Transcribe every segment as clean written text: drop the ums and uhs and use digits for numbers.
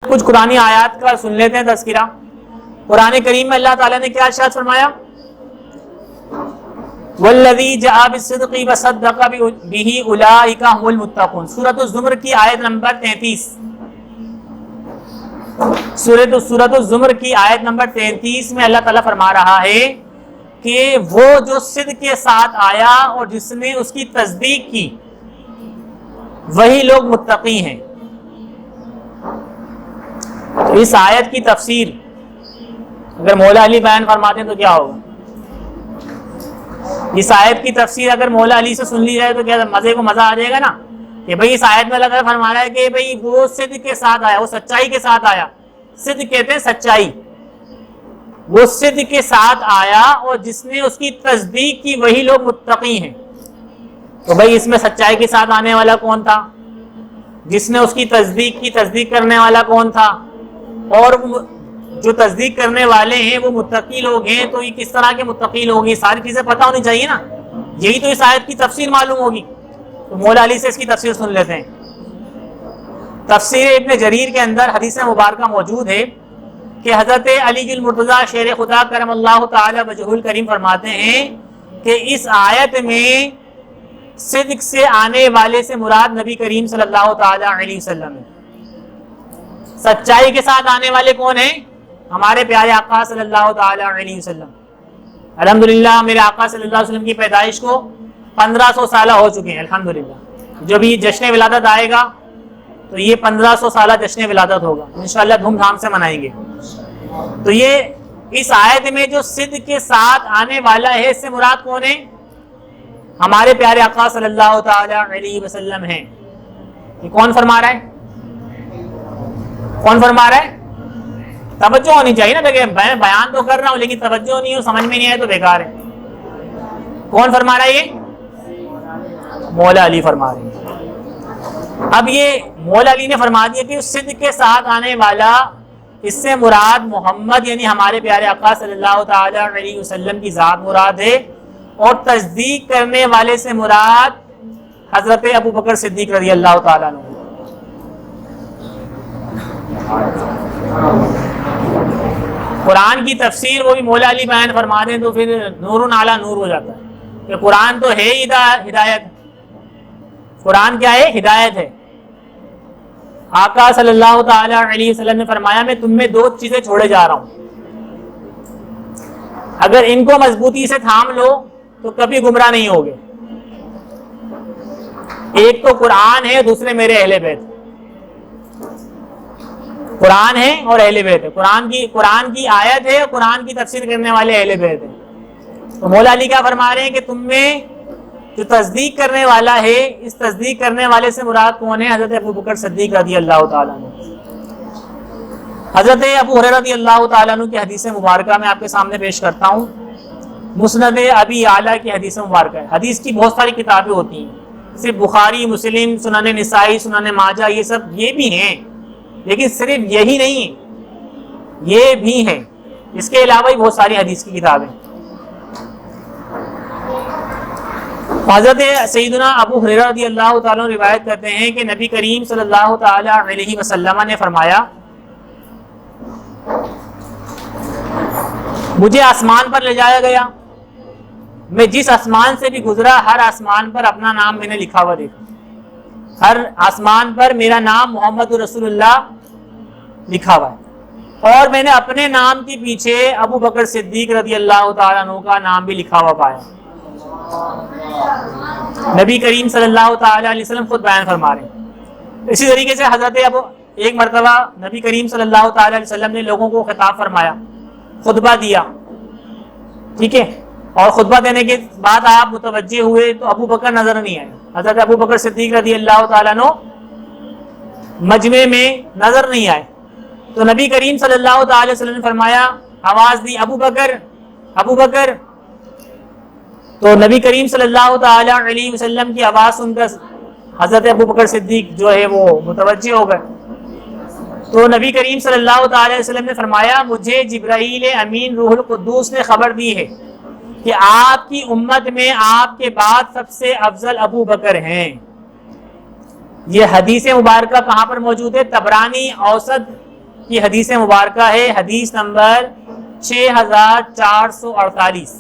کچھ قرآنی آیات کا سن لیتے ہیں تذکرہ۔ قرآن کریم میں اللہ تعالیٰ نے کیا ارشاد فرمایا؟ والذی جاء بالصدق وصدق بہ اولئک هم المتقون، سورۃ الزمر کی آیت نمبر 33۔ سورۃ الزمر کی آیت نمبر 33 میں اللہ تعالیٰ فرما رہا ہے کہ وہ جو صدق کے ساتھ آیا اور جس نے اس کی تصدیق کی وہی لوگ متقی ہیں۔ اس آیت کی تفسیر اگر مولا علی بیان فرماتے ہیں تو کیا ہوگا؟ اس آیت کی تفسیر اگر مولا علی سے سن لی جائے تو کیا مزے کو مزہ آ جائے گا نا، کہ بھئی اس آیت میں اللہ تعالیٰ فرما رہا ہے کہ بھئی وہ صدق کے ساتھ آیا، وہ سچائی کے ساتھ آیا۔ صدق کہتے ہیں سچائی، وہ صدق کے ساتھ آیا اور جس نے اس کی تصدیق کی وہی لوگ متقی ہیں۔ تو بھئی اس میں سچائی کے ساتھ آنے والا کون تھا؟ جس نے اس کی تصدیق کرنے والا کون تھا؟ اور جو تصدیق کرنے والے ہیں وہ متقی لوگ ہیں، تو یہ کس طرح کے متقی لوگ ہیں؟ ساری چیزیں پتہ ہونی چاہیے نا، یہی تو اس آیت کی تفسیر معلوم ہوگی۔ تو مولا علی سے اس کی تفسیر سن لیتے ہیں۔ تفسیر ابن جریر کے اندر حدیث مبارکہ موجود ہے کہ حضرت علی المرتضیٰ شیر خدا کرم اللہ تعالی وجہہ الکریم فرماتے ہیں کہ اس آیت میں صدق سے آنے والے سے مراد نبی کریم صلی اللہ تعالی علیہ وسلم ہے۔ سچائی کے ساتھ آنے والے کون ہیں؟ ہمارے پیارے آقا صلی اللہ تعالی علیہ وسلم۔ الحمدللہ میرے آقا صلی اللہ علیہ وسلم کی پیدائش کو 1500 سالہ ہو چکے ہیں الحمدللہ۔ جب یہ جشن ولادت آئے گا تو یہ 1500 سالہ جشن ولادت ہوگا، انشاءاللہ دھوم دھام سے منائیں گے۔ تو یہ اس آیت میں جو صدق کے ساتھ آنے والا ہے اس سے مراد کون ہے؟ ہمارے پیارے آقا صلی اللہ تعالی علیہ وسلم ہیں۔ یہ کون فرما رہا ہے؟ کون فرما رہا ہے؟ توجہ ہونی چاہیے نا، دیکھیں میں بیان تو کر رہا ہوں لیکن توجہ نہیں ہو، سمجھ میں نہیں آئے تو بیکار ہے۔ کون فرما رہا ہے؟ یہ مولا علی فرما رہے ہیں۔ اب یہ مولا علی نے فرما دیا کہ صدق کے ساتھ آنے والا اس سے مراد محمد یعنی ہمارے پیارے آقا صلی اللہ تعالی علیہ وسلم کی ذات مراد ہے، اور تصدیق کرنے والے سے مراد حضرت ابو بکر صدیق رضی اللہ تعالیٰ عنہ۔ قرآن کی تفسیر وہ بھی مولا علی بیان فرما دیں تو پھر نور علی نور ہو جاتا ہے کہ قرآن تو ہے ہدایت۔ قرآن کیا ہے؟ ہدایت ہے۔ آقا صلی اللہ تعالی علیہ وسلم نے فرمایا میں تم میں دو چیزیں چھوڑے جا رہا ہوں، اگر ان کو مضبوطی سے تھام لو تو کبھی گمراہ نہیں ہوگے۔ ایک تو قرآن ہے، دوسرے میرے اہل بیت۔ قرآن ہے اور اہل بیت ہے، قرآن کی آیت ہے اور قرآن کی تفسیر کرنے والے اہل بیت ہیں۔ تو مولا علی کیا فرما رہے ہیں کہ تم میں جو تصدیق کرنے والا ہے، اس تصدیق کرنے والے سے مراد کون ہے؟ حضرت ابو بکر صدیق رضی اللہ تعالیٰ عنہ۔ حضرت ابو ہریرہ رضی اللہ تعالیٰ عنہ کی حدیث مبارکہ میں آپ کے سامنے پیش کرتا ہوں۔ مسند ابی اعلیٰ کی حدیث مبارکہ ہے۔ حدیث کی بہت ساری کتابیں ہوتی ہیں، صرف بخاری، مسلم، سنن نسائی، سنن ماجہ، یہ سب یہ بھی ہیں، لیکن صرف یہی نہیں، یہ بھی ہیں، اس کے علاوہ بھی بہت ساری حدیث کی کتابیں۔ حضرت سیدنا ابو ہریرہ رضی اللہ تعالیٰ عنہ روایت کرتے ہیں کہ نبی کریم صلی اللہ تعالی علیہ وسلم نے فرمایا مجھے آسمان پر لے جایا گیا، میں جس آسمان سے بھی گزرا ہر آسمان پر اپنا نام میں نے لکھا ہوا دیکھا، ہر آسمان پر میرا نام محمد رسول اللہ لکھا ہوا ہے، اور میں نے اپنے نام کے پیچھے ابو بکر صدیق رضی اللہ تعالیٰ عنہ کا نام بھی لکھا ہوا پایا۔ نبی کریم صلی اللہ تعالی علیہ وسلم خود بیان فرما رہے ہیں۔ اسی طریقے سے حضرت ایک مرتبہ نبی کریم صلی اللہ تعالی علیہ وسلم نے لوگوں کو خطاب فرمایا، خطبہ دیا، ٹھیک ہے، اور خطبہ دینے کے بعد آپ متوجہ ہوئے تو ابو بکر نظر نہیں آئے۔ حضرت ابو بکر صدیق رضی اللہ تعالیٰ عنہ مجمع میں نظر نہیں آئے، تو نبی کریم صلی اللہ تعالی وسلم نے فرمایا، آواز دی ابو بکر ابو بکر، تو نبی کریم صلی اللہ تعالی علیہ وسلم کی آواز سن کر حضرت ابو بکر صدیق جو ہے وہ متوجہ ہو گئے۔ تو نبی کریم صلی اللہ تعالی علیہ وسلم نے فرمایا مجھے جبرائیل امین روح القدوس نے خبر دی ہے کہ آپ کی امت میں آپ کے بعد سب سے افضل ابو بکر ہیں۔ یہ حدیث مبارکہ کہاں پر موجود ہے؟ طبرانی اوسط کی حدیث مبارکہ ہے حدیث نمبر 6448،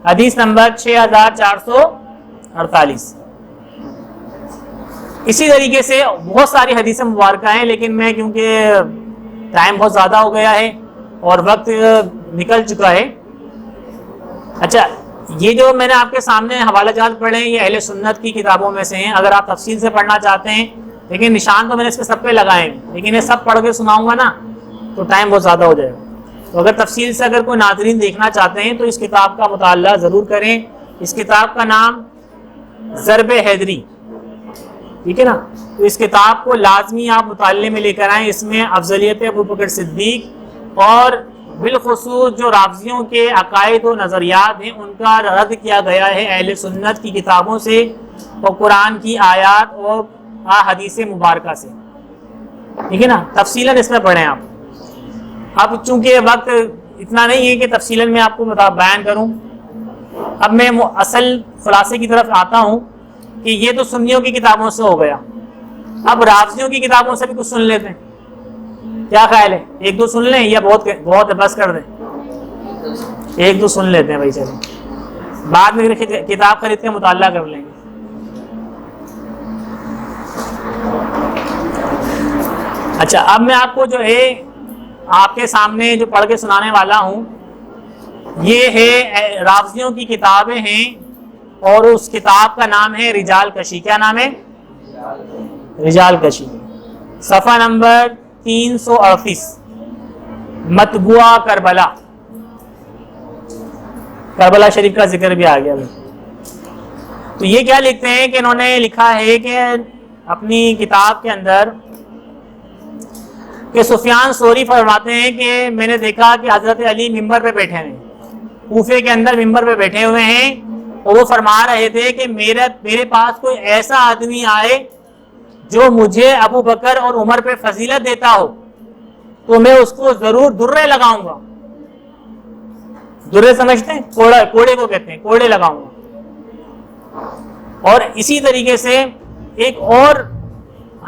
حدیث نمبر 6448۔ اسی طریقے سے بہت ساری حدیث مبارکہ ہیں، لیکن میں کیونکہ ٹائم بہت زیادہ ہو گیا ہے اور وقت نکل چکا ہے۔ اچھا، یہ جو میں نے آپ کے سامنے حوالہ جات پڑھے ہیں یہ اہل سنت کی کتابوں میں سے ہیں، اگر آپ تفصیل سے پڑھنا چاہتے ہیں، لیکن نشان تو میں نے اس پہ سب پہ لگائے ہیں، لیکن یہ سب پڑھ کے سناؤں گا نا تو ٹائم بہت زیادہ ہو جائے گا۔ تو اگر تفصیل سے اگر کوئی ناظرین دیکھنا چاہتے ہیں تو اس کتاب کا مطالعہ ضرور کریں۔ اس کتاب کا نام ضرب حیدری، ٹھیک ہے نا، تو اس کتاب کو لازمی آپ مطالعے میں لے کر آئیں۔ اس میں افضلیت ابو بکر صدیق اور بالخصوص جو رافضیوں کے عقائد و نظریات ہیں ان کا رد کیا گیا ہے اہل سنت کی کتابوں سے اور قرآن کی آیات اور حدیث مبارکہ سے، ٹھیک ہے نا، تفصیلاً اس میں پڑھیں آپ۔ اب چونکہ وقت اتنا نہیں ہے کہ تفصیلاً میں آپ کو بیان کروں، اب میں اصل خلاصے کی طرف آتا ہوں کہ یہ تو سنیوں کی کتابوں سے ہو گیا، اب رافضیوں کی کتابوں سے بھی کچھ سن لیتے ہیں، کیا خیال ہے؟ ایک دو سن لیں یا بہت ہے بس کر دیں؟ ایک دو سن لیتے ہیں بھائی، چلیں بعد میں کتاب خرید کے مطالعہ کر لیں گے۔ اچھا، اب میں آپ کو جو ہے آپ کے سامنے جو پڑھ کے سنانے والا ہوں یہ ہے رافضیوں کی کتابیں ہیں اور اس کتاب کا نام ہے رجال کشی۔ کیا نام ہے؟ رجال کشی، صفحہ نمبر 338، مطبوعہ کربلا۔ کربلا شریف کا ذکر بھی آ گیا بھائی۔ تو یہ کیا لکھتے ہیں کہ انہوں نے لکھا ہے کہ اپنی کتاب کے اندر کہ سفیان ثوری فرماتے ہیں کہ میں نے دیکھا کہ حضرت علی ممبر پہ بیٹھے ہیں، کوفے کے اندر ممبر پہ بیٹھے ہوئے ہیں، اور وہ فرما رہے تھے کہ میرے پاس کوئی ایسا آدمی آئے جو مجھے ابو بکر اور عمر پہ فضیلت دیتا ہو تو میں اس کو ضرور درے لگاؤں گا۔ درے سمجھتے ہیں؟ کوڑے کو کہتے ہیں، کوڑے لگاؤں گا۔ اور اسی طریقے سے ایک اور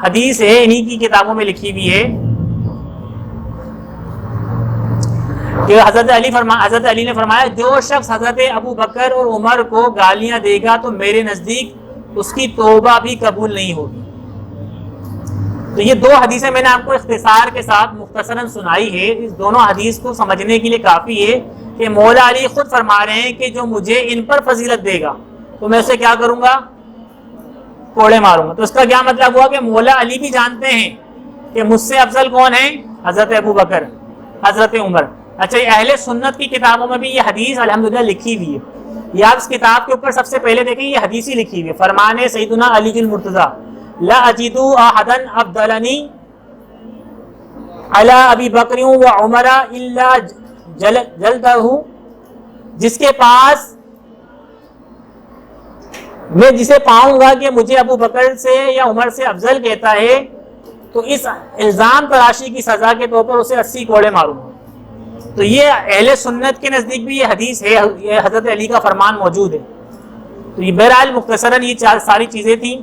حدیث ہے انہی کی کتابوں میں لکھی ہوئی ہے کہ حضرت علی نے فرمایا جو شخص حضرت ابو بکر اور عمر کو گالیاں دے گا تو میرے نزدیک اس کی توبہ بھی قبول نہیں ہوگی۔ تو یہ دو حدیثیں میں نے آپ کو اختصار کے ساتھ مختصراً سنائی ہے، اس دونوں حدیث کو سمجھنے کے لیے کافی ہے کہ مولا علی خود فرما رہے ہیں کہ جو مجھے ان پر فضیلت دے گا تو میں اسے کیا کروں گا؟ کوڑے ماروں گا۔ تو اس کا کیا مطلب ہوا کہ مولا علی بھی جانتے ہیں کہ مجھ سے افضل کون ہے؟ حضرت ابو بکر، حضرت عمر۔ اچھا، یہ اہل سنت کی کتابوں میں بھی یہ حدیث الحمدللہ لکھی ہوئی ہے۔ یہ آپ اس کتاب کے اوپر سب سے پہلے دیکھیں، یہ حدیث ہی لکھی ہوئی ہے، فرمان سیدنا علی المرتضی لا اجد احدا افضلنی علی ابی بکر و عمر الا جلدہ، جس کے پاس میں جسے پاؤں گا کہ مجھے ابو بکر سے یا عمر سے افضل کہتا ہے تو اس الزام تراشی کی سزا کے طور پر اسے 80 کوڑے ماروں گا۔ تو یہ اہل سنت کے نزدیک بھی یہ حدیث ہے، یہ حضرت علی کا فرمان موجود ہے۔ تو یہ بہرحال مختصراً یہ ساری چیزیں تھیں